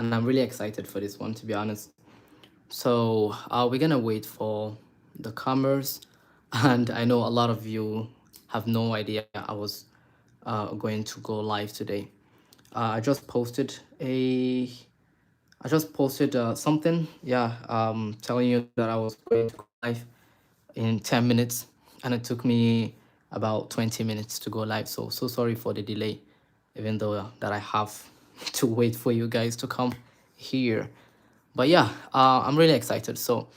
and I'm really excited for this one, to be honest. So we're gonna wait for the comers, and I know a lot of you have no idea I was going to go live today. I just posted a I just posted something, yeah, telling you that I was going to go live in 10 minutes, and it took me about 20 minutes to go live. So sorry for the delay, even though that I have to wait for you guys to come here. But yeah, I'm really excited. So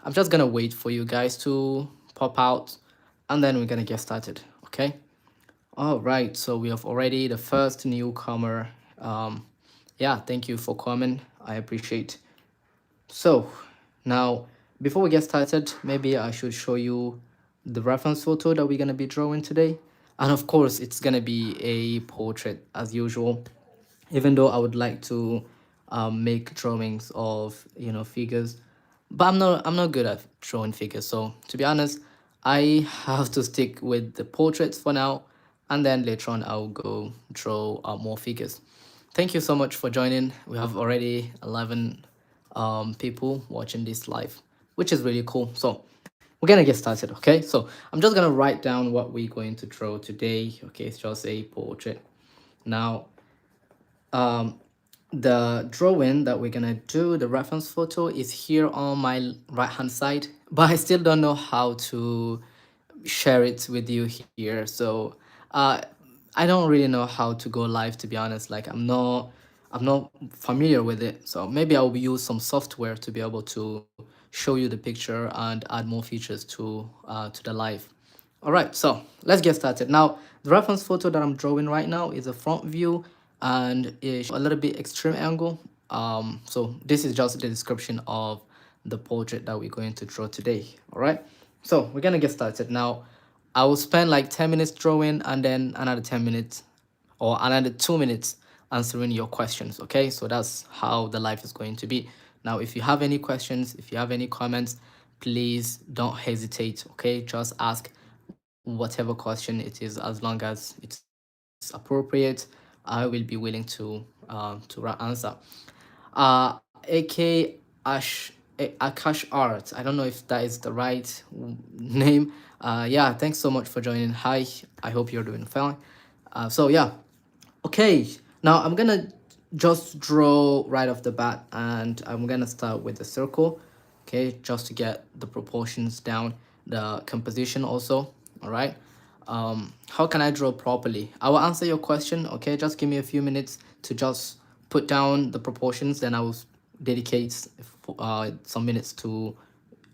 I'm just gonna wait for you guys to pop out, and then we're gonna get started. Okay. All right. So we have already the first newcomer. Yeah, thank you for coming. I appreciate. So now, before we get started, maybe I should show you the reference photo that we're gonna be drawing today. And of course, it's gonna be a portrait as usual. Even though I would like to make drawings of figures, but I'm not good at drawing figures. So to be honest, I have to stick with the portraits for now, and then later on I'll go draw more figures. Thank you so much for joining. We have already 11 people watching this live, which is really cool. So we're gonna get started, okay? So I'm just gonna write down what we're going to draw today. Okay, it's just a portrait. Now, um, the drawing that we're gonna do, the reference photo, is here on my right hand side, but I still don't know how to share it with you here. So uh I don't really know how to go live, to be honest. Like I'm not familiar with it, so maybe I'll use some software to be able to show you the picture and add more features to the live. All right, so let's get started. Now, the reference photo that I'm drawing right now is a front view and a little bit extreme angle. So this is just the description of the portrait that we're going to draw today. All right, so we're gonna get started now. I will spend like 10 minutes drawing and then another 10 minutes or another 2 minutes answering your questions. Okay, so that's how the life is going to be. Now, if you have any questions, if you have any comments, please don't hesitate. Okay, just ask whatever question it is, as long as it's appropriate. I will be willing to answer. AK Akash Art. I don't know if that is the right name. Yeah, thanks so much for joining. Hi, I hope you're doing fine. So yeah, okay. Now I'm gonna just draw right off the bat, and I'm gonna start with the circle. Okay, just to get the proportions down, the composition also. All right. How can I draw properly? I will answer your question. Okay, just give me a few minutes to just put down the proportions, then I will dedicate some minutes to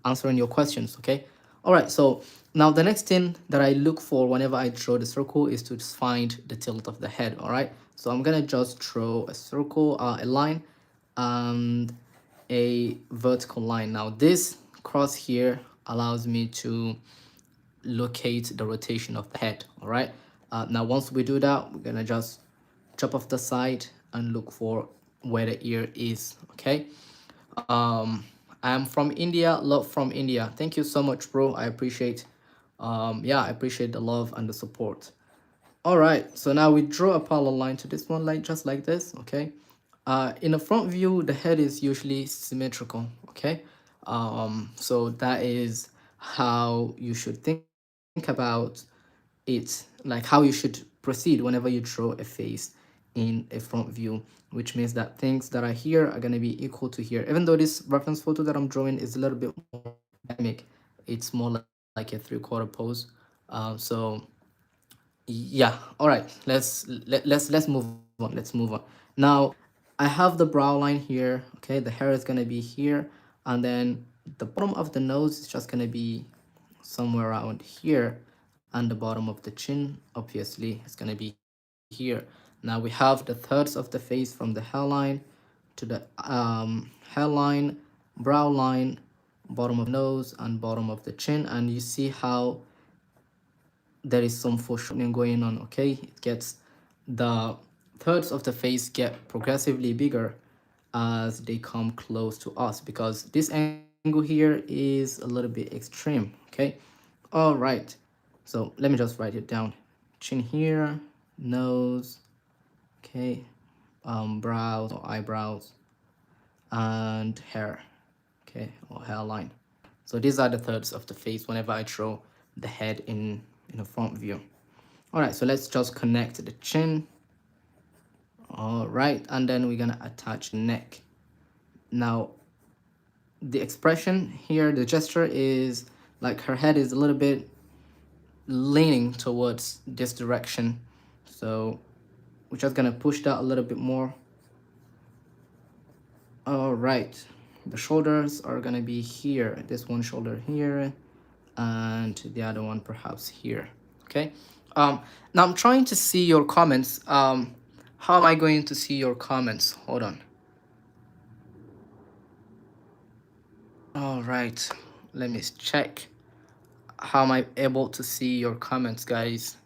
answering your questions. Okay. All right, so now the next thing that I look for whenever I draw the circle is to just find the tilt of the head. All right, so I'm gonna just draw a circle, a line, and a vertical line. Now this cross here allows me to locate the rotation of the head. All right, now once we do that, we're gonna just chop off the side and look for where the ear is. Okay. um I'm from India. Love from India. Thank you so much, bro. I appreciate yeah, I appreciate the love and the support. All right, so now we draw a parallel line to this one, like just like this. Okay. In a front view, the head is usually symmetrical. Okay. So that is how you should think about it, like how you should proceed whenever you draw a face in a front view, which means that things that are here are going to be equal to here. Even though this reference photo that I'm drawing is a little bit more dynamic, it's more like a three-quarter pose. So yeah, all right, let's move on. Let's move on. Now, I have the brow line here. Okay, the hair is going to be here, and then the bottom of the nose is just going to be somewhere around here, and the bottom of the chin obviously is going to be here. Now we have the thirds of the face from the hairline to the hairline, brow line, bottom of the nose, and bottom of the chin. And you see how there is some foreshadowing going on. Okay, it gets the thirds of the face get progressively bigger as they come close to us, because this angle here is a little bit extreme. Okay. All right, so let me just write it down. Chin here, nose. Okay. Brows or eyebrows. and hair, okay, or hairline. So these are the thirds of the face whenever I draw the head in a front view. All right, so let's just connect the chin. All right, and then we're gonna attach the neck. Now, the expression here, the gesture is like her head is a little bit leaning towards this direction. So we're just gonna push that a little bit more. All right, the shoulders are gonna be here. This one shoulder here, and the other one perhaps here. Okay. Now I'm trying to see your comments. How am I going to see your comments? Hold on. All right, let me check. How am I able to see your comments, guys?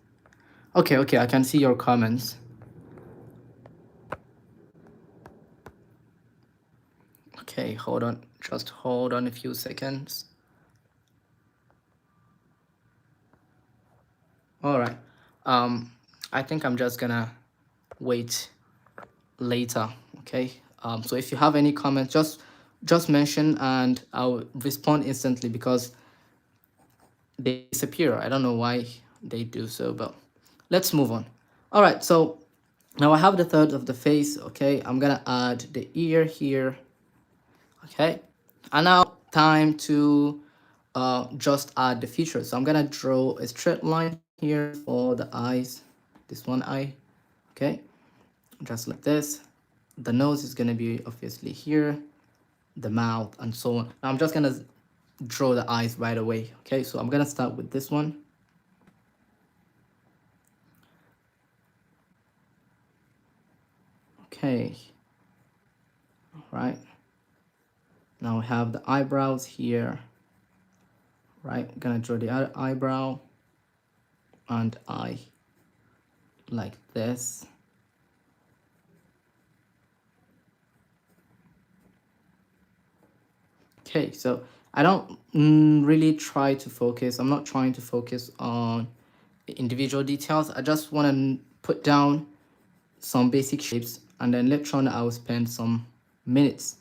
Okay, okay, I can see your comments. Okay, hold on. Just hold on a few seconds. All right. I think I'm just gonna wait later. Okay. So if you have any comments, just mention and I'll respond instantly because they disappear. I don't know why they do so, but let's move on. All right. So now I have the third of the face. Okay. I'm gonna add the ear here. Okay. And now time to just add the features. So I'm gonna draw a straight line here for the eyes, this one eye. Okay, just like this. The nose is gonna be obviously here, the mouth, and so on. Now I'm just gonna draw the eyes right away. Okay, so I'm gonna start with this one. Okay, all right. Now we have the eyebrows here. Right, I'm gonna draw the other eyebrow and eye like this. Okay, so I don't really try to focus. I'm not trying to focus on the individual details. I just want to put down some basic shapes, and then later on I will spend some minutes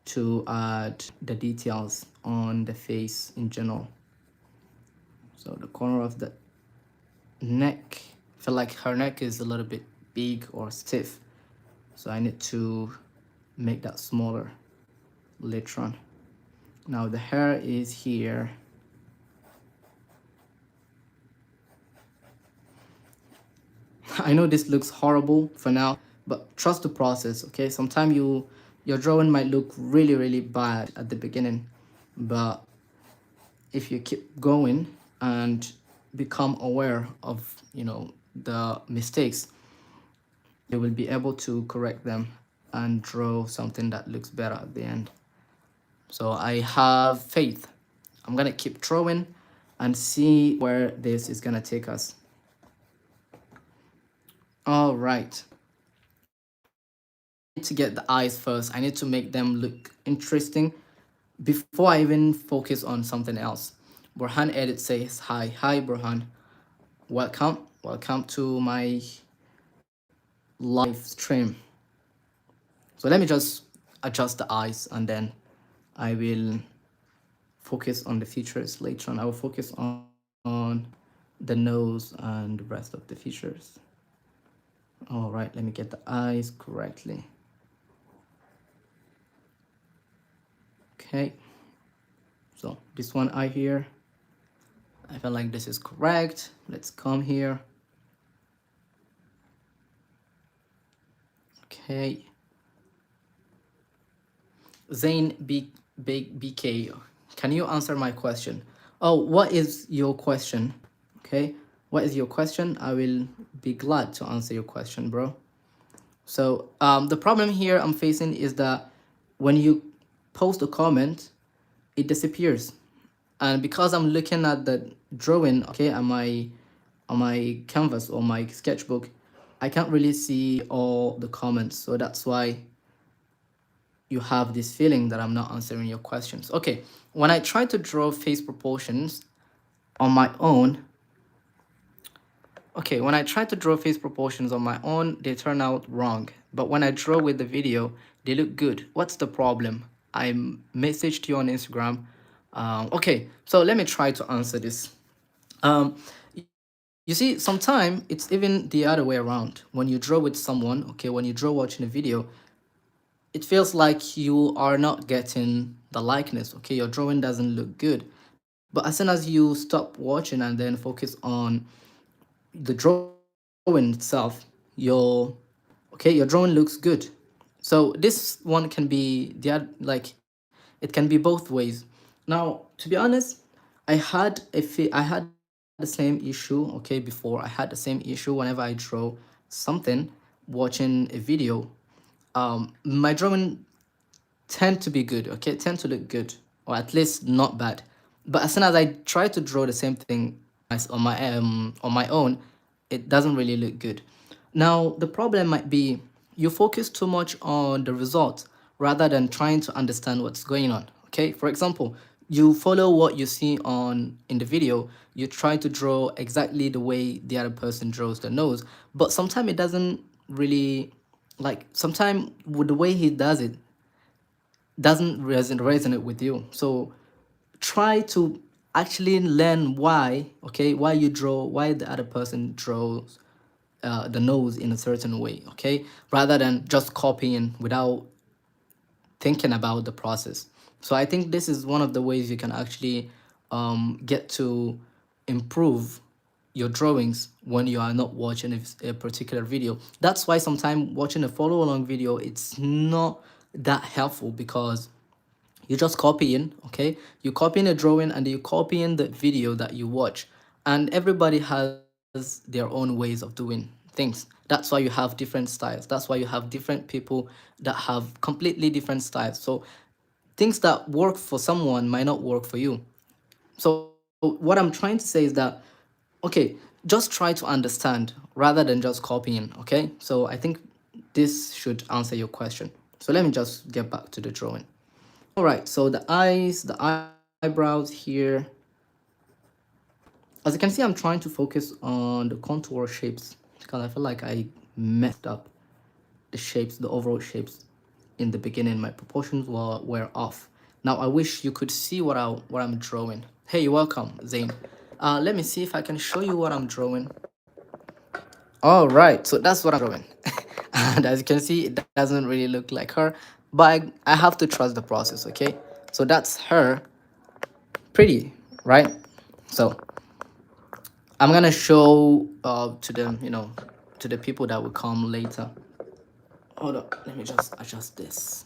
to add the details on the face in general. So the corner of the neck, I feel like her neck is a little bit big or stiff, so I need to make that smaller later on. Now the hair is here. I know this looks horrible for now, but trust the process, okay? Sometimes your drawing might look really bad at the beginning, but if you keep going and become aware of, the mistakes, you will be able to correct them and draw something that looks better at the end. So I have faith. I'm gonna keep drawing and see where this is gonna take us. All right. I need to get the eyes first. I need to make them look interesting before I even focus on something else. Burhan Edit says, hi Burhan. Welcome to my live stream. So let me just adjust the eyes and then I will focus on the features later on. I will focus on the nose and the rest of the features. All right, let me get the eyes correctly. Okay, so this one eye here, I feel like this is correct. Let's come here. Okay. Zane BK, can you answer my question? Oh, what is your question? Okay, what is your question? I will be glad to answer your question, bro. So the problem here I'm facing is that when you post a comment, it disappears. And because I'm looking at the drawing, okay, on my canvas or my sketchbook, I can't really see all the comments. So that's why you have this feeling that I'm not answering your questions. Okay, when I try to draw face proportions on my own, they turn out wrong. but when I draw with the video, they look good. What's the problem? I messaged you on Instagram. Okay, so let me try to answer this. Um, you see, sometimes it's even the other way around. When you draw with someone, okay, when you draw watching a video, it feels like you are not getting the likeness, okay? Your drawing doesn't look good. But as soon as you stop watching and then focus on the drawing itself, your okay, your drawing looks good. So this one can be like it can be both ways. Now, to be honest, I had the same issue, okay, before. I had the same issue whenever I draw something watching a video. My drawing tend to be good, okay, tend to look good, or at least not bad. But as soon as I try to draw the same thing on my own, it doesn't really look good. Now the problem might be you focus too much on the result rather than trying to understand what's going on. Okay, for example, you follow what you see on in the video, you try to draw exactly the way the other person draws the nose, but sometimes it doesn't really, like sometimes with the way he does it doesn't resonate with you. So try to actually learn why, okay, why you draw, why the other person draws the nose in a certain way, okay, rather than just copying without thinking about the process. So I think this is one of the ways you can actually get to improve your drawings when you are not watching a particular video. That's why sometimes watching a follow along video, it's not that helpful, because you just copy in, okay, you copy in a drawing and you copy in the video that you watch, and everybody has their own ways of doing things. That's why you have different styles, that's why you have different people that have completely different styles. So things that work for someone might not work for you. So what I'm trying to say is that, okay, just try to understand rather than just copying, okay? So I think this should answer your question. So let me just get back to the drawing. All right, so the eyes, the eyebrows here. As you can see, I'm trying to focus on the contour shapes because I feel like I messed up the shapes, the overall shapes in the beginning. My proportions were off. Now I wish you could see what I'm drawing. Hey, you're welcome, Zane. Let me see if I can show you what I'm drawing. All right, so that's what I'm drawing. And as you can see, it doesn't really look like her, but I have to trust the process, okay? So that's her, pretty, right? So I'm gonna show to them, to the people that will come later. Hold on, let me just adjust this.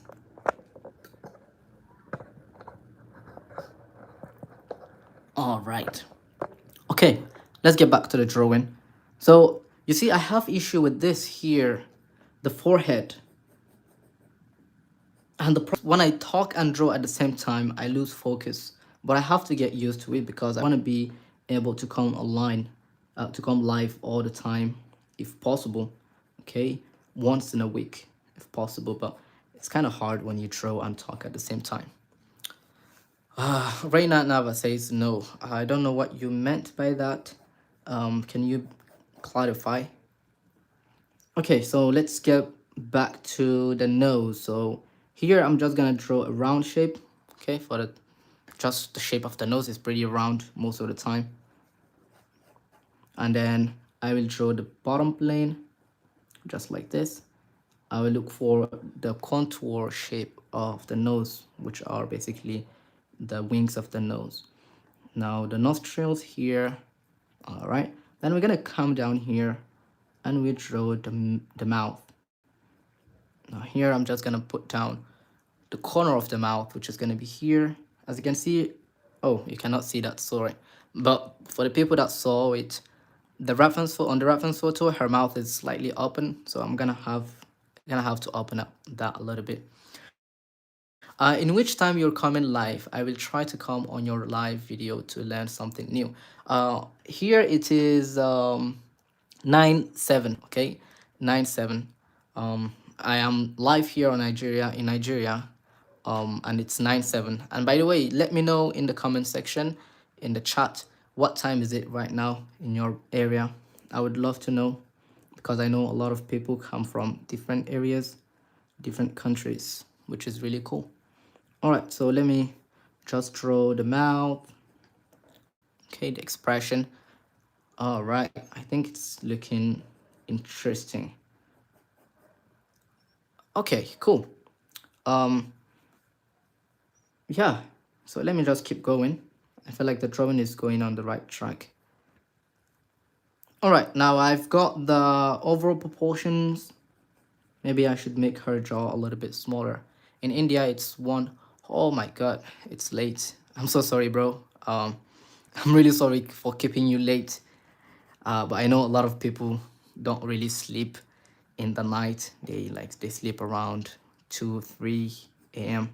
All right. Okay, let's get back to the drawing. So you see, I have issue with this here, the forehead. And when I talk and draw at the same time, I lose focus. But I have to get used to it because I want to be able to come online, to come live all the time, if possible. Okay, once in a week, if possible. But it's kind of hard when you draw and talk at the same time. Reina Nava says no. I don't know what you meant by that. Can you clarify? Okay, so let's get back to the nose. So here I'm just gonna draw a round shape. Okay, for just the shape of the nose is pretty round most of the time. And then I will draw the bottom plane just like this. I will look for the contour shape of the nose, which are basically the wings of the nose. Now the nostrils here. All right, then we're gonna come down here and we draw the mouth. Now here I'm just gonna put down the corner of the mouth, which is gonna be here. As you can see, oh, you cannot see that, sorry. But for the people that saw it, on the reference photo, her mouth is slightly open, so I'm gonna have to open up that a little bit. In which time you're coming live, I will try to come on your live video to learn something new. Here it is 9/7, okay, 9/7. I am live here on in Nigeria, and it's 9/7. And by the way, let me know in the comment section, in the chat, what time is it right now in your area. I would love to know, because I know a lot of people come from different areas, different countries, which is really cool. All right, so let me just draw the mouth. Okay, the expression. All right, I think it's looking interesting. Okay, cool. Um, yeah, so let me just keep going. I feel like the drawing is going on the right track. All right, now I've got the overall proportions. Maybe I should make her jaw a little bit smaller. In India, it's one. Oh my God, it's late. I'm so sorry, bro. I'm really sorry for keeping you late. But I know a lot of people don't really sleep in the night. They sleep around 2, 3 a.m.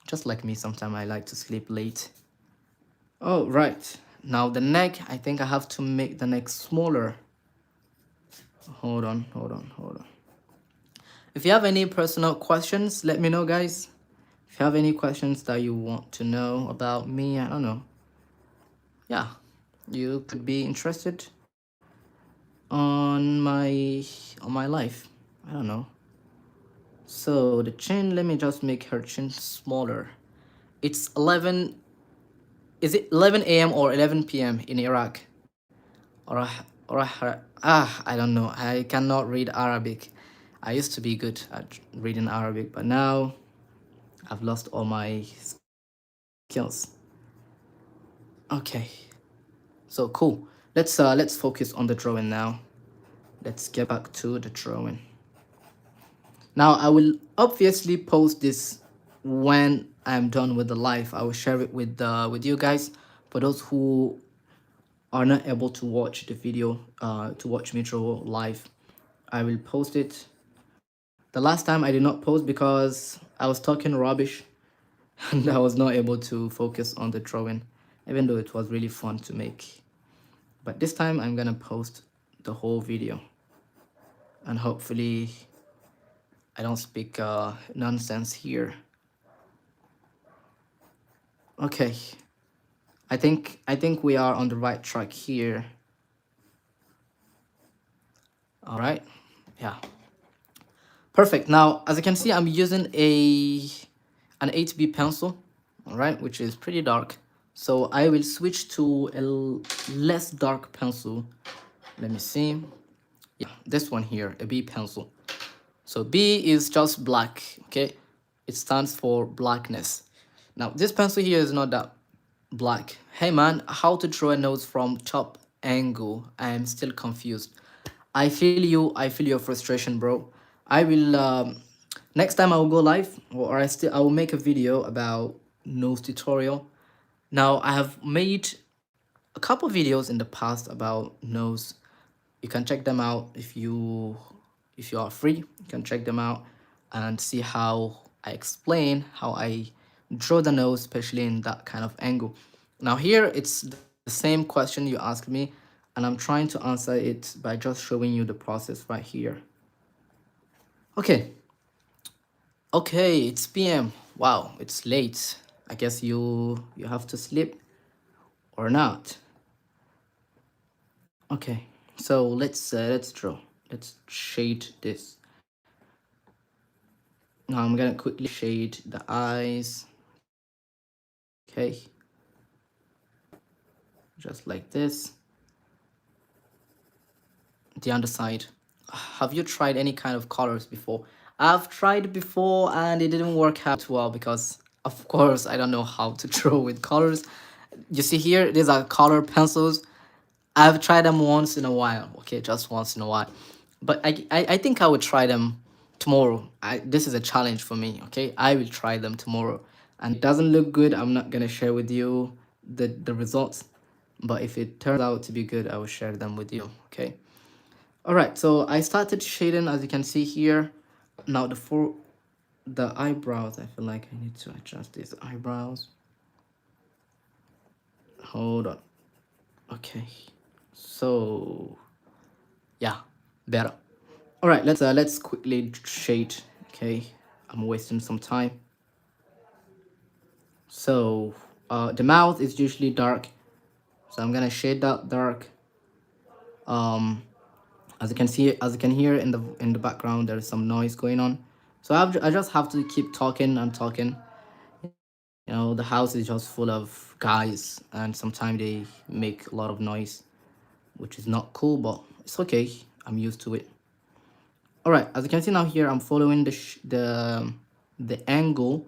Just like me, sometimes I like to sleep late. Oh, right. Now the neck, I think I have to make the neck smaller. Hold on. If you have any personal questions, let me know, guys. If you have any questions that you want to know about me, I don't know. Yeah, you could be interested on my life. I don't know. So the chin, let me just make her chin smaller. It's 11. Is it 11 a.m. or 11 p.m. in Iraq? Or I don't know. I cannot read Arabic. I used to be good at reading Arabic, but now I've lost all my skills. Okay, so cool. Let's focus on the drawing now. Let's get back to the drawing. Now I will obviously post this when I'm done with the live. I will share it with you guys. For those who are not able to watch the video, to watch me draw live, I will post it. The last time I did not post because I was talking rubbish and I was not able to focus on the drawing, even though it was really fun to make. But this time I'm gonna post the whole video, and hopefully I don't speak nonsense here. Okay, I think we are on the right track here. All right, yeah, perfect. Now, as you can see, I'm using an 8B pencil, all right, which is pretty dark. So I will switch to a less dark pencil. Let me see. Yeah, this one here, a B pencil. So B is just black, okay? It stands for blackness. Now, this pencil here is not that black. Hey man, how to draw a nose from top angle? I am still confused. I feel your frustration, bro. I will next time I will go live, or I will make a video about nose tutorial. Now I have made a couple videos in the past about nose. You can check them out if you are free. You can check them out and see how I explain how I draw the nose, especially in that kind of angle. Now here it's the same question you asked me, and I'm trying to answer it by just showing you the process right here. Okay, okay, it's PM. Wow, it's late. I guess you have to sleep or not. Okay, so let's draw. Let's shade this. Now I'm gonna quickly shade the eyes. Okay, just like this. The underside. Have you tried any kind of colors before? I've tried before and it didn't work out well because of course I don't know how to draw with colors. You see here, these are color pencils. I've tried them once in a while, okay, just once in a while. But I think I would try them tomorrow. This is a challenge for me, okay? I will try them tomorrow. And it doesn't look good, I'm not gonna share with you the results. But if it turns out to be good, I will share them with you, okay? All right, so I started shading, as you can see here. Now the eyebrows, I feel like I need to adjust these eyebrows. Hold on. Okay, so yeah, better. All right, let's quickly shade. Okay, I'm wasting some time. So the mouth is usually dark, so I'm gonna shade that dark. As you can hear in the background, there is some noise going on. So I just have to keep talking and talking. The house is just full of guys, and sometimes they make a lot of noise, which is not cool, but it's okay. I'm used to it. All right, as you can see now here, I'm following the angle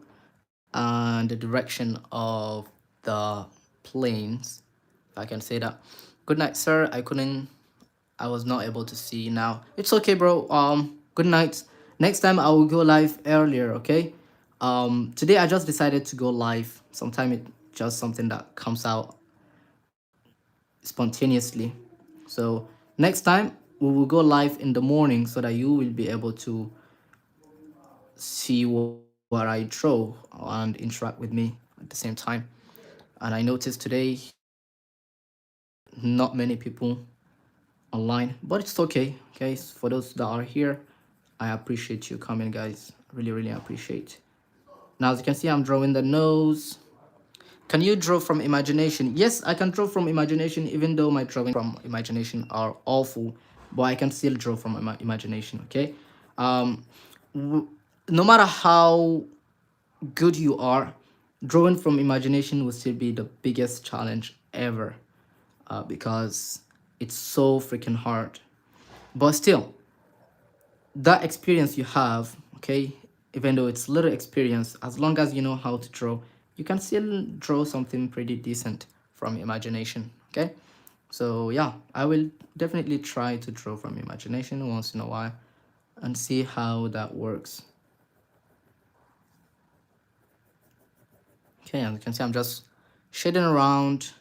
and the direction of the planes, if I can say that. Good night, sir. I was not able to see now. It's okay, bro. Good night. Next time I will go live earlier, okay? Today I just decided to go live. Sometimes it just something that comes out spontaneously. So next time we will go live in the morning so that you will be able to see what I draw and interact with me at the same time. And I noticed today not many people online, but it's okay, guys. For those that are here, I appreciate you coming, guys. Really appreciate. Now, as you can see, I'm drawing the nose. Can you draw from imagination? Yes, I can draw from imagination, even though my drawing from imagination are awful, but I can still draw from imagination. Okay. Um, no matter how good you are, drawing from imagination will still be the biggest challenge ever, because it's so freaking hard. But still, that experience you have, okay, even though it's little experience, as long as you know how to draw, you can still draw something pretty decent from imagination, okay? So yeah, I will definitely try to draw from imagination once in a while and see how that works. Okay, as you can see, I'm just shading around.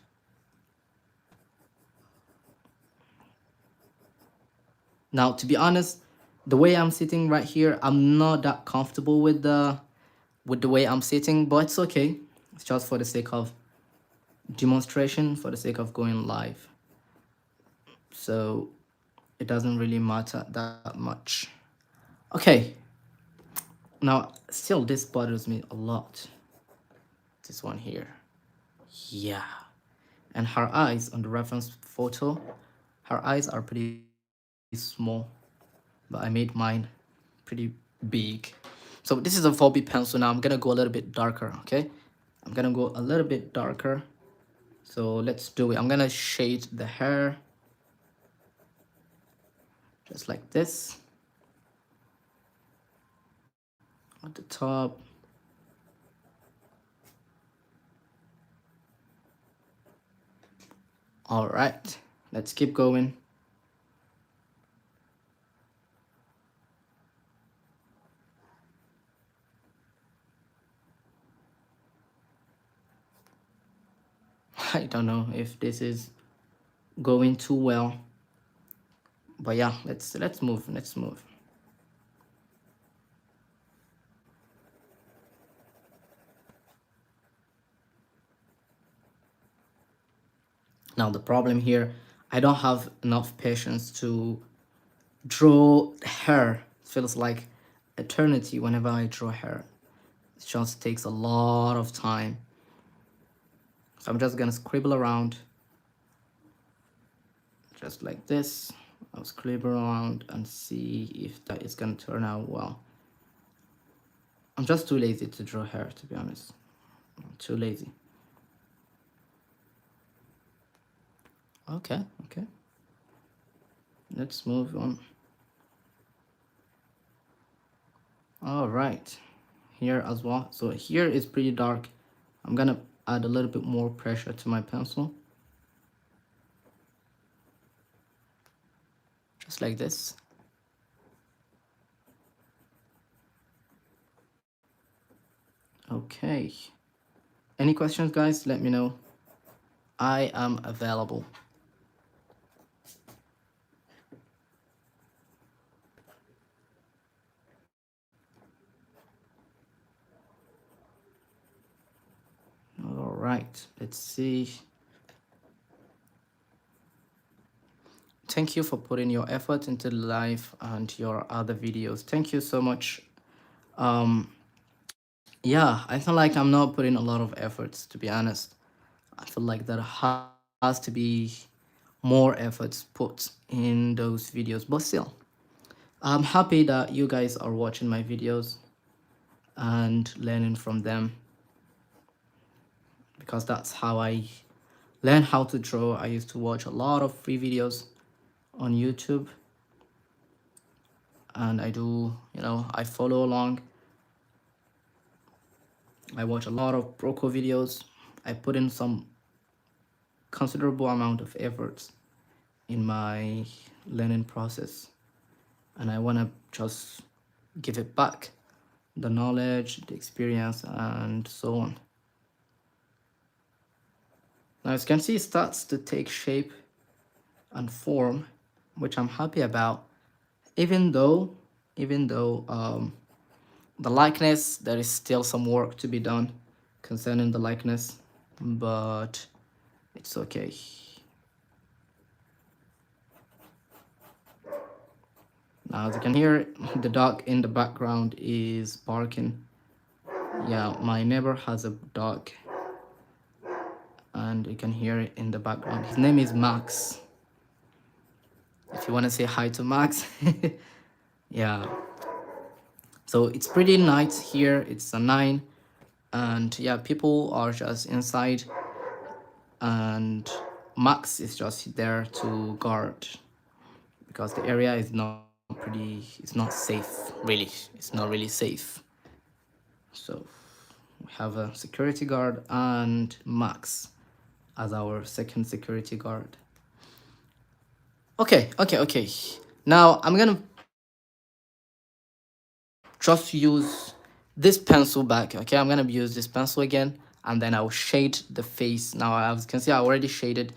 Now, to be honest, the way I'm sitting right here, I'm not that comfortable with the way I'm sitting, but it's okay. It's just for the sake of demonstration, for the sake of going live. So it doesn't really matter that much. Okay, now still this bothers me a lot. This one here. Yeah. And her eyes on the reference photo, her eyes are pretty small, but I made mine pretty big. So this is a 4B pencil. Now I'm gonna go a little bit darker, okay? I'm gonna go a little bit darker. So let's do it. I'm gonna shade the hair just like this at the top. All right, let's keep going. I don't know if this is going too well, but yeah, let's move. Let's move. Now the problem here, I don't have enough patience to draw hair. It feels like eternity whenever I draw hair. It just takes a lot of time. So I'm just gonna scribble around just like this. I'll scribble around and see if that is gonna turn out well. I'm just too lazy to draw hair, to be honest. I'm too lazy. Okay, okay. Let's move on. All right, here as well. So here is pretty dark. I'm gonna add a little bit more pressure to my pencil. Just like this. Okay. Any questions, guys? Let me know. I am available. All right, let's see. Thank you for putting your effort into the live and your other videos. Thank you so much. Yeah, I feel like I'm not putting a lot of efforts, to be honest. I feel like there has to be more efforts put in those videos. But still, I'm happy that you guys are watching my videos and learning from them, because that's how I learn how to draw. I used to watch a lot of free videos on YouTube, and I do, I follow along. I watch a lot of Broco videos. I put in some considerable amount of efforts in my learning process, and I want to just give it back, the knowledge, the experience, and so on. Now, as you can see, it starts to take shape and form, which I'm happy about. Even though, the likeness, there is still some work to be done concerning the likeness, but it's okay. Now, as you can hear, the dog in the background is barking. Yeah, my neighbor has a dog, and you can hear it in the background. His name is Max. If you want to say hi to Max. Yeah. So it's pretty night here. It's a 9, and yeah, people are just inside, and Max is just there to guard, because the area is it's not safe, really. It's not really safe. So we have a security guard and Max as our second security guard. Okay. Now I'm gonna just use this pencil back. Okay, I'm gonna use this pencil again, and then I'll shade the face. Now, as you can see, I already shaded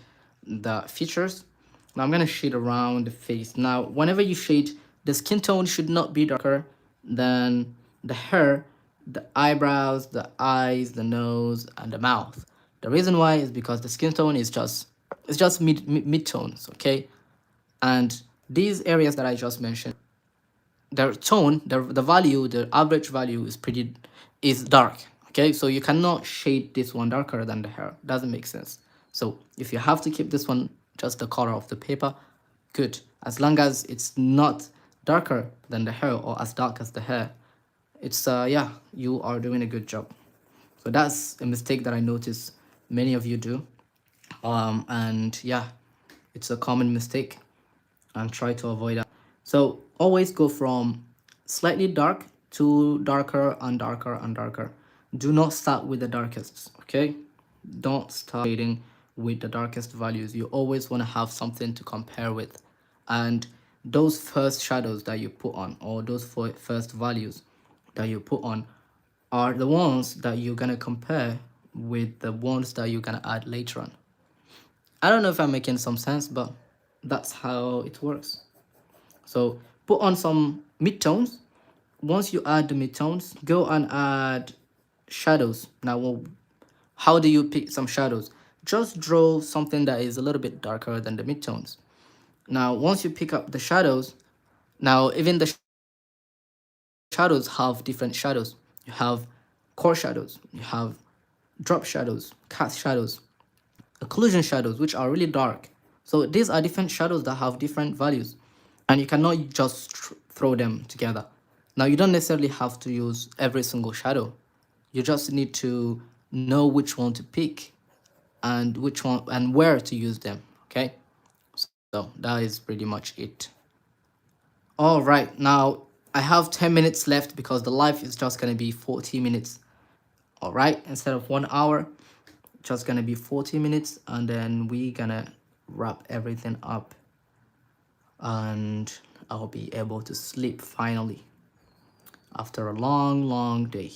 the features. Now I'm gonna shade around the face. Now, whenever you shade, the skin tone should not be darker than the hair, the eyebrows, the eyes, the nose, and the mouth. The reason why is because the skin tone is just, it's just mid tones, okay? And these areas that I just mentioned, their tone, the value, the average value is dark. Okay, so you cannot shade this one darker than the hair. Doesn't make sense. So if you have to keep this one just the color of the paper, good. As long as it's not darker than the hair or as dark as the hair, it's yeah, you are doing a good job. So that's a mistake that I notice many of you do. And yeah, it's a common mistake, and try to avoid that. So always go from slightly dark to darker and darker and darker. Do not start with the darkest, okay? Don't start shading with the darkest values. You always want to have something to compare with. And those first shadows that you put on, or those first values that you put on, are the ones that you're going to compare with the ones that you're going to add later on. I don't know if I'm making some sense, but that's how it works. So put on some midtones. Once you add the midtones, go and add shadows. Now, how do you pick some shadows? Just draw something that is a little bit darker than the midtones. Now, once you pick up the shadows, now even the shadows have different shadows. You have core shadows, you have drop shadows, cast shadows, occlusion shadows, which are really dark. So these are different shadows that have different values, and you cannot just throw them together. Now, you don't necessarily have to use every single shadow. You just need to know which one to pick and which one and where to use them. Okay, so that is pretty much it. All right, now I have 10 minutes left because the live is just gonna be 40 minutes. All right, instead of 1 hour, just gonna be 40 minutes, and then we gonna wrap everything up, and I'll be able to sleep finally after a long day.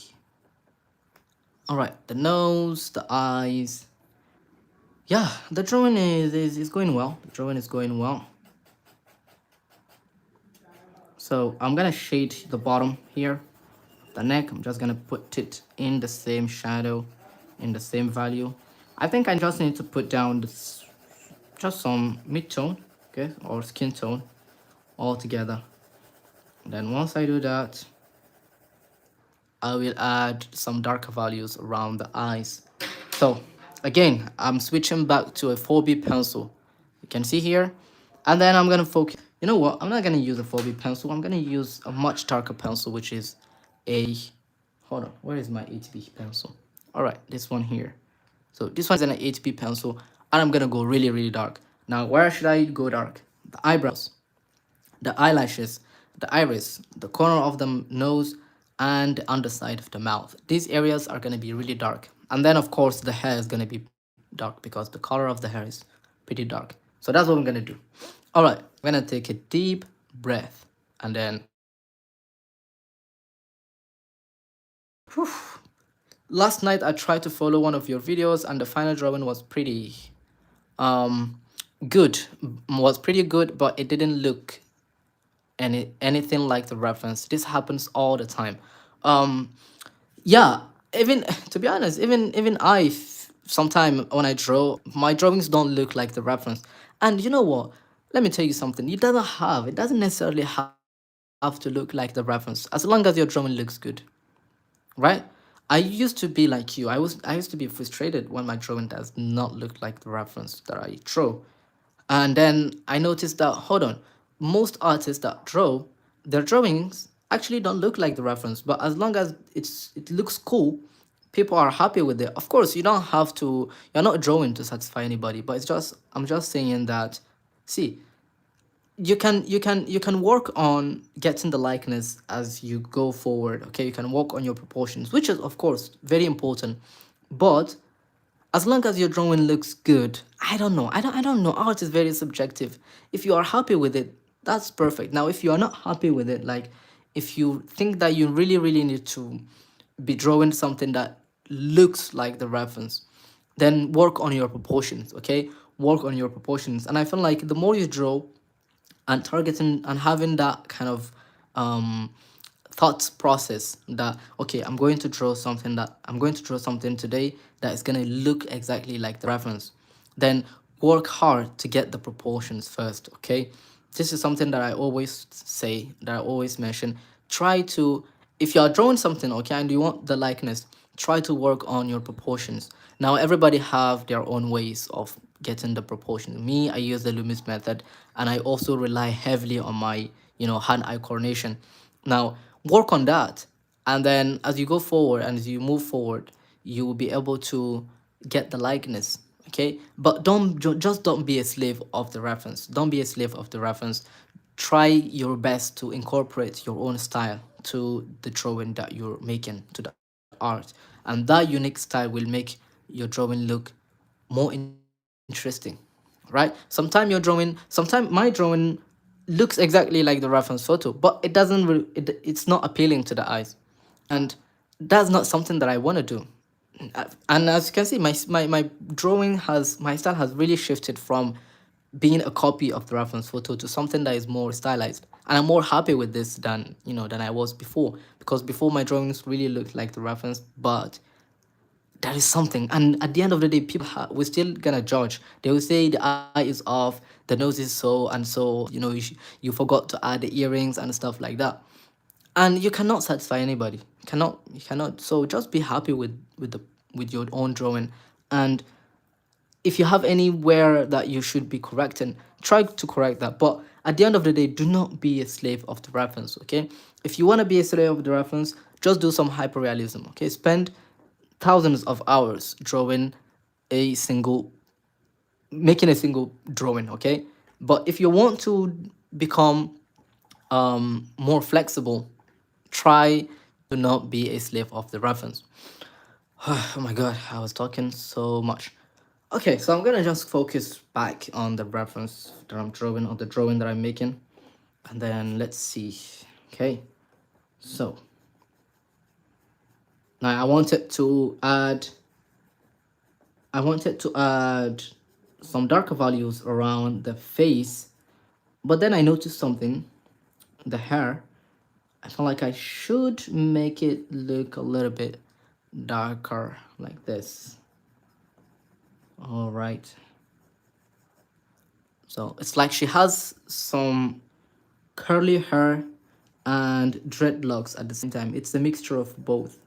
All right, the nose, the eyes. Yeah, the drawing is going well. The drawing is going well. So I'm gonna shade the bottom here. The neck, I'm just gonna put it in the same shadow, in the same value. I think I just need to put down this, just some mid-tone, okay, or skin tone all together. And then once I do that, I will add some darker values around the eyes. So again, I'm switching back to a 4B pencil. You can see here. And then I'm gonna focus. You know what? I'm not gonna use a 4B pencil. I'm gonna use a much darker pencil, which is a, hold on, where is my 8B pencil? All right, this one here. So this one's an 8B pencil, and I'm gonna go really, really dark. Now, where should I go dark? The eyebrows, the eyelashes, the iris, the corner of the nose, and the underside of the mouth. These areas are gonna be really dark. And then, of course, the hair is gonna be dark because the color of the hair is pretty dark. So that's what I'm gonna do. All right, I'm gonna take a deep breath, and then last night I tried to follow one of your videos, and the final drawing was pretty um good, was pretty good, but it didn't look anything like the reference. This happens all the time. um yeah, even to be honest, even sometime when I draw, my drawings don't look like the reference. And you know what, let me tell you something, it doesn't necessarily have to look like the reference, as long as your drawing looks good, right? I used to be like you. I used to be frustrated when my drawing does not look like the reference that I draw. And then I noticed that, hold on, most artists that draw, their drawings actually don't look like the reference, but as long as it looks cool, people are happy with it. Of course, you don't have to, you're not drawing to satisfy anybody, but it's just, I'm just saying that, see, you can work on getting the likeness as you go forward. Okay, you can work on your proportions, which is of course very important, but as long as your drawing looks good, I don't know, art is very subjective. If you are happy with it, that's perfect. Now if you are not happy with it, like if you think that you really need to be drawing something that looks like the reference, then work on your proportions. Okay, work on your proportions. And I feel like the more you draw, and targeting and having that kind of um thought process, that okay, I'm going to draw something today that is going to look exactly like the reference, then work hard to get the proportions first. Okay, this is something that I always say, that I always mention. Try to, if you are drawing something, okay, and you want the likeness, try to work on your proportions. Now everybody have their own ways of getting the proportion. Me, I use the Loomis method, and I also rely heavily on my, hand-eye coordination. Now work on that, and then as you go forward and as you move forward, you will be able to get the likeness. Okay, but just don't be a slave of the reference. Don't be a slave of the reference. Try your best to incorporate your own style to the drawing that you're making, to the art, and that unique style will make your drawing look more interesting, right? Sometimes my drawing looks exactly like the reference photo, but it doesn't it's not appealing to the eyes. And that's not something that I want to do. And as you can see, my drawing has, my style has really shifted from being a copy of the reference photo to something that is more stylized. And I'm more happy with this than I was before, because before my drawings really looked like the reference, but that is something. And at the end of the day, people we're still gonna judge. They will say the eye is off, the nose is so and so, you forgot to add the earrings and stuff like that. And you cannot satisfy anybody. You cannot. So just be happy with your own drawing. And if you have anywhere that you should be correcting, try to correct that. But at the end of the day, do not be a slave of the reference. Okay, if you want to be a slave of the reference, just do some hyperrealism. Okay, spend thousands of hours drawing a single making a single drawing. Okay, but if you want to become more flexible, try to not be a slave of the reference. Oh my god, I was talking so much. Okay, so I'm gonna just focus back on the reference that I'm drawing, or the drawing that I'm making, and then let's see. Okay, so now I wanted to add some darker values around the face, but then I noticed something, the hair. I feel like I should make it look a little bit darker like this. All right. So it's like she has some curly hair and dreadlocks at the same time. It's a mixture of both.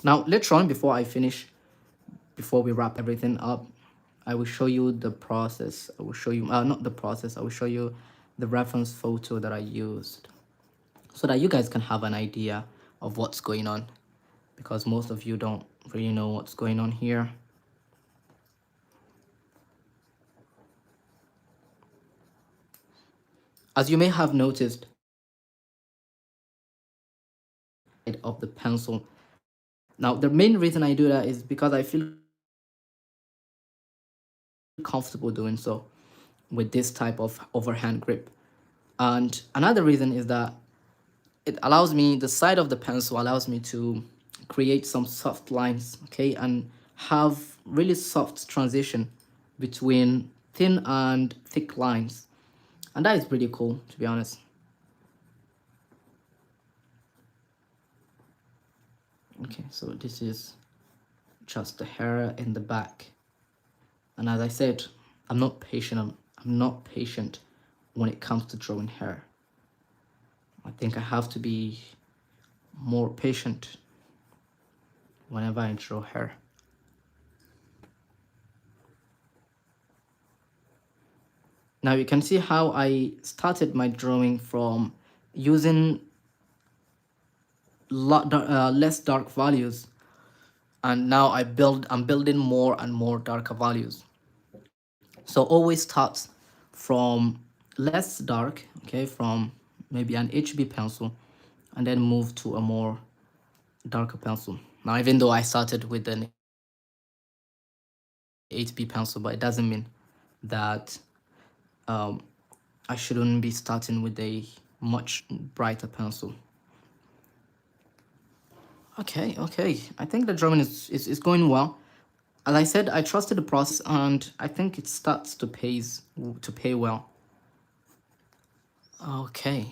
Now, later on, before I finish, before we wrap everything up, I will show you the process. I will show you, not the process, I will show you the reference photo that I used so that you guys can have an idea of what's going on, because most of you don't really know what's going on here. As you may have noticed, of the pencil. Now, the main reason I do that is because I feel comfortable doing so with this type of overhand grip. And another reason is that it allows me, the side of the pencil allows me to create some soft lines, okay, and have really soft transition between thin and thick lines. And that is pretty cool, to be honest. Okay, so this is just the hair in the back. And as I said, I'm not patient. I'm not patient when it comes to drawing hair. I think I have to be more patient whenever I draw hair. Now you can see how I started my drawing from using less dark values, and now I'm building more and more darker values. So always start from less dark, okay, from maybe an HB pencil, and then move to a more darker pencil. Now, even though I started with an 8B pencil, but it doesn't mean that I shouldn't be starting with a much brighter pencil. Okay. I think the drawing is going well. As I said, I trusted the process, and I think it starts to pay well. Okay,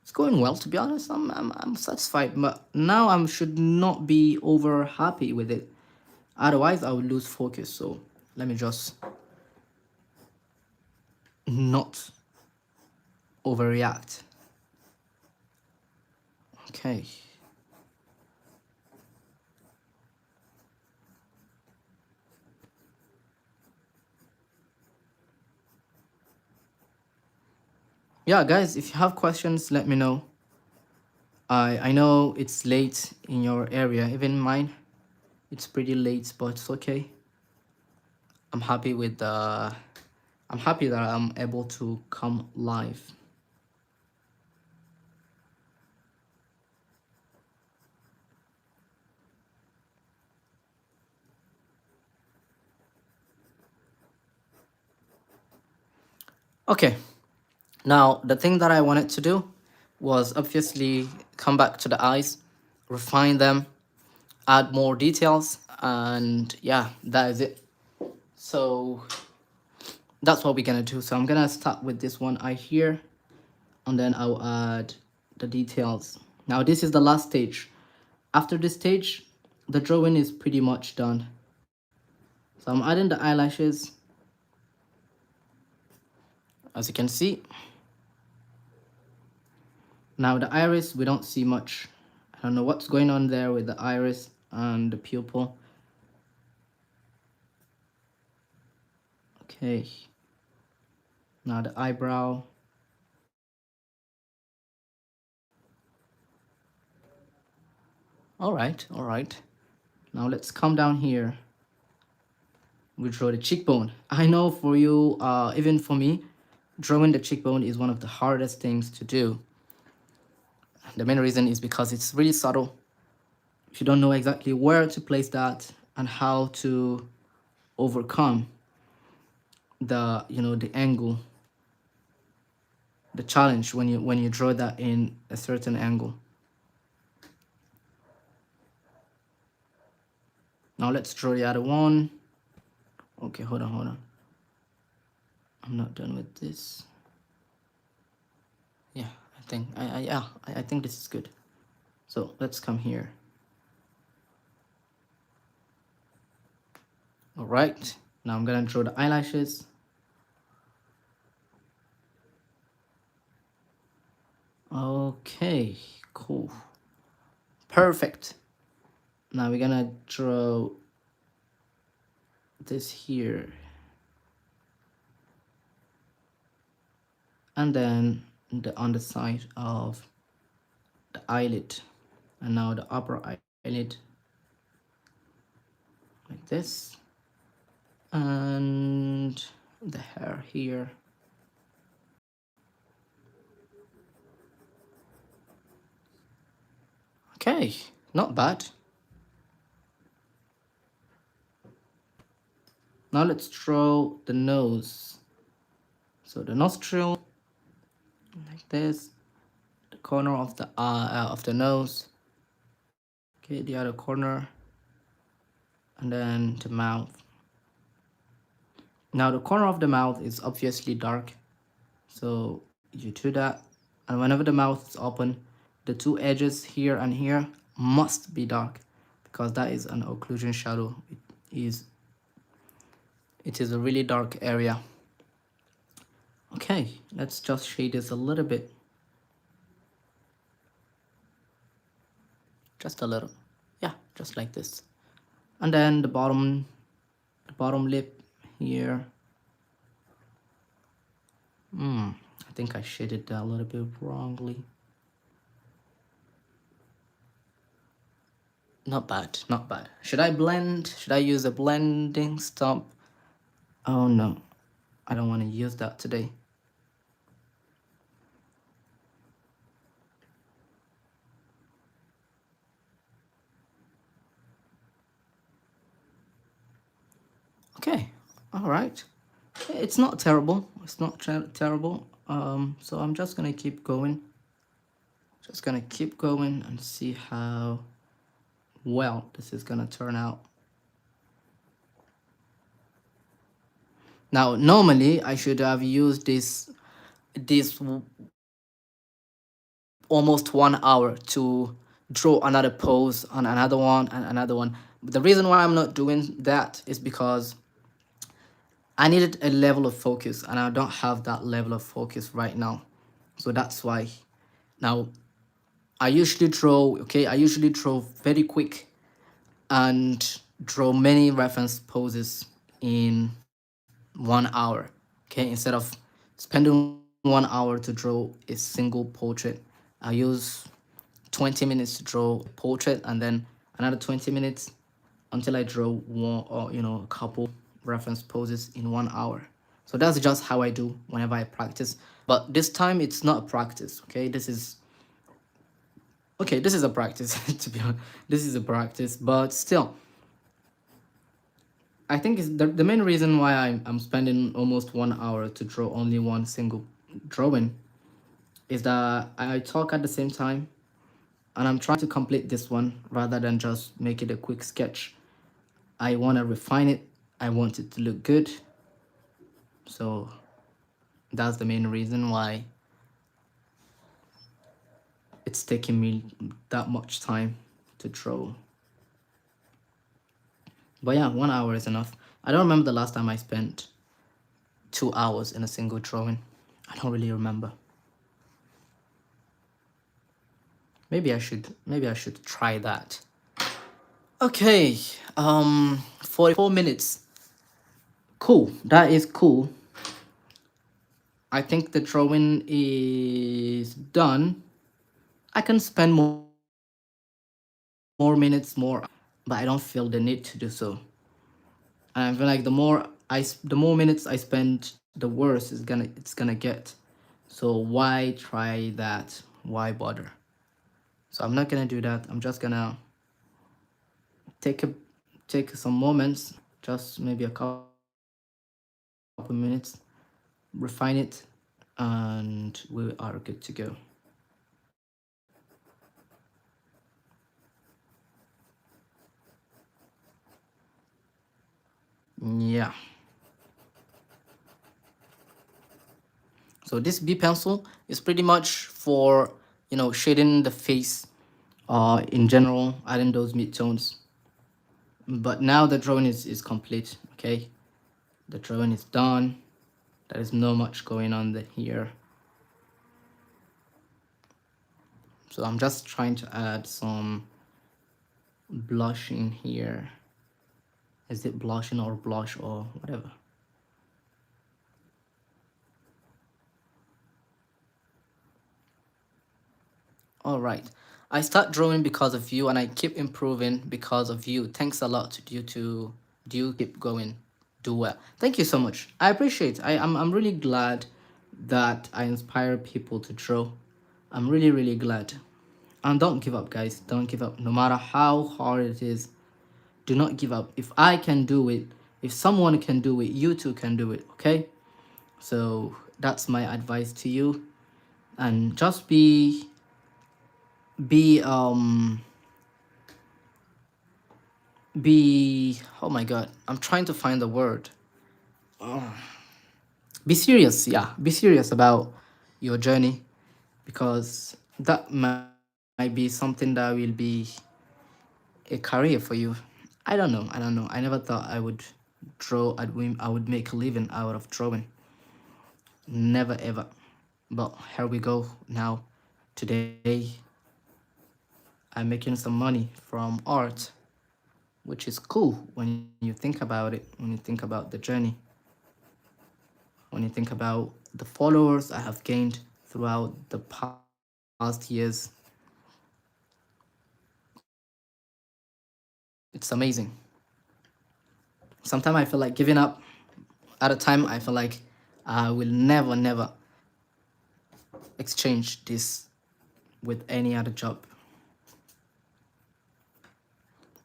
it's going well. To be honest, I'm satisfied. But now I should not be over happy with it. Otherwise, I would lose focus. So let me just not overreact. Okay. Yeah, guys, if you have questions, let me know. I know it's late in your area, even mine. It's pretty late, but it's okay. I'm happy with the. I'm happy that I'm able to come live. Okay, now the thing that I wanted to do was obviously come back to the eyes, refine them, add more details, and yeah, that is it. So that's what we're gonna do. So I'm gonna start with this one eye here, and then I'll add the details. Now this is the last stage. After this stage, the drawing is pretty much done. So I'm adding the eyelashes. As you can see, now the iris, we don't see much. I don't know what's going on there with the iris and the pupil. Okay, now the eyebrow. All right. Now let's come down here. We draw the cheekbone. I know for you, even for me, drawing the cheekbone is one of the hardest things to do. The main reason is because it's really subtle. If you don't know exactly where to place that and how to overcome the angle, the challenge when you draw that in a certain angle. Now let's draw the other one. Okay, hold on. I'm not done with this. Yeah, I think this is good. So let's come here. All right, now I'm gonna draw the eyelashes. Okay, cool. Perfect. Now we're gonna draw this here, and then the underside of the eyelid, and now the upper eyelid like this, and the hair here. Okay, not bad. Now let's draw the nose. So the nostril like this, the corner of the nose. Okay, the other corner, and then the mouth. Now the corner of the mouth is obviously dark, so you do that, and whenever the mouth is open, the two edges here and here must be dark, because that is an occlusion shadow. It is a really dark area. Okay, let's just shade this a little bit, just a little, yeah, just like this. And then the bottom lip here. I think I shaded that a little bit wrongly. Not bad, not bad. Should I blend? Should I use a blending stump? Oh no, I don't want to use that today. Okay, all right. It's not terrible. It's not terrible. So I'm just gonna keep going. Just gonna keep going and see how well this is gonna turn out. Now, normally I should have used this almost 1 hour to draw another pose on another one and another one. But the reason why I'm not doing that is because I needed a level of focus, and I don't have that level of focus right now. So that's why. Now, I usually draw, okay, I usually draw very quick and draw many reference poses in 1 hour, okay, instead of spending 1 hour to draw a single portrait. I use 20 minutes to draw a portrait, and then another 20 minutes until I draw one, or a couple reference poses in 1 hour. So that's just how I do whenever I practice. But this time it's not a practice, okay? This is a practice. To be honest, this is a practice, but still, I think it's the main reason why I'm spending almost 1 hour to draw only one single drawing is that I talk at the same time, and I'm trying to complete this one rather than just make it a quick sketch. I want to refine it. I want it to look good. So that's the main reason why it's taking me that much time to draw. But yeah, 1 hour is enough. I don't remember the last time I spent 2 hours in a single drawing. I don't really remember. Maybe I should try that. Okay, 44 minutes. Cool, that is cool. I think the drawing is done. I can spend more minutes, but I don't feel the need to do so. And I feel like the more minutes I spend, the worse it's gonna get. So why try that? Why bother? So I'm not gonna do that. I'm just gonna take some moments, just maybe a couple minutes, refine it, and we are good to go. Yeah. So this B pencil is pretty much for shading the face, in general, adding those midtones. But now the drawing is complete. Okay, the drawing is done. There is no much going on here. So I'm just trying to add some blush in here. Is it blushing or blush or whatever? All right. I start drawing because of you, and I keep improving because of you. Thanks a lot to you. To do you keep going, do well. Thank you so much. I appreciate. I'm really glad that I inspire people to draw. I'm really really glad. And don't give up, guys. Don't give up. No matter how hard it is, do not give up. If I can do it, if someone can do it, you too can do it. Okay. So that's my advice to you. And just be be oh my god, I'm trying to find the word. Be serious, yeah, be serious about your journey, because that might be something that will be a career for you. I don't know, I never thought I would draw. I would make a living out of drawing. Never ever. But here we go now. Today I'm making some money from art, which is cool when you think about it, when you think about the journey, when you think about the followers I have gained throughout the past years. It's amazing. Sometimes I feel like giving up. At a time, I feel like I will never exchange this with any other job.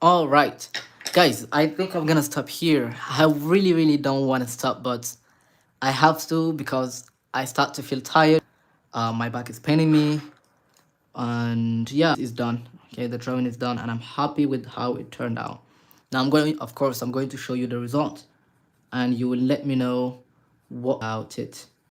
All right, guys, I think I'm gonna stop here. I really don't want to stop, but I have to because I start to feel tired. My back is paining me, and yeah, is done. Okay, the drawing is done, and I'm happy with how it turned out. Now of course, I'm going to show you the result, and you will let me know what about it.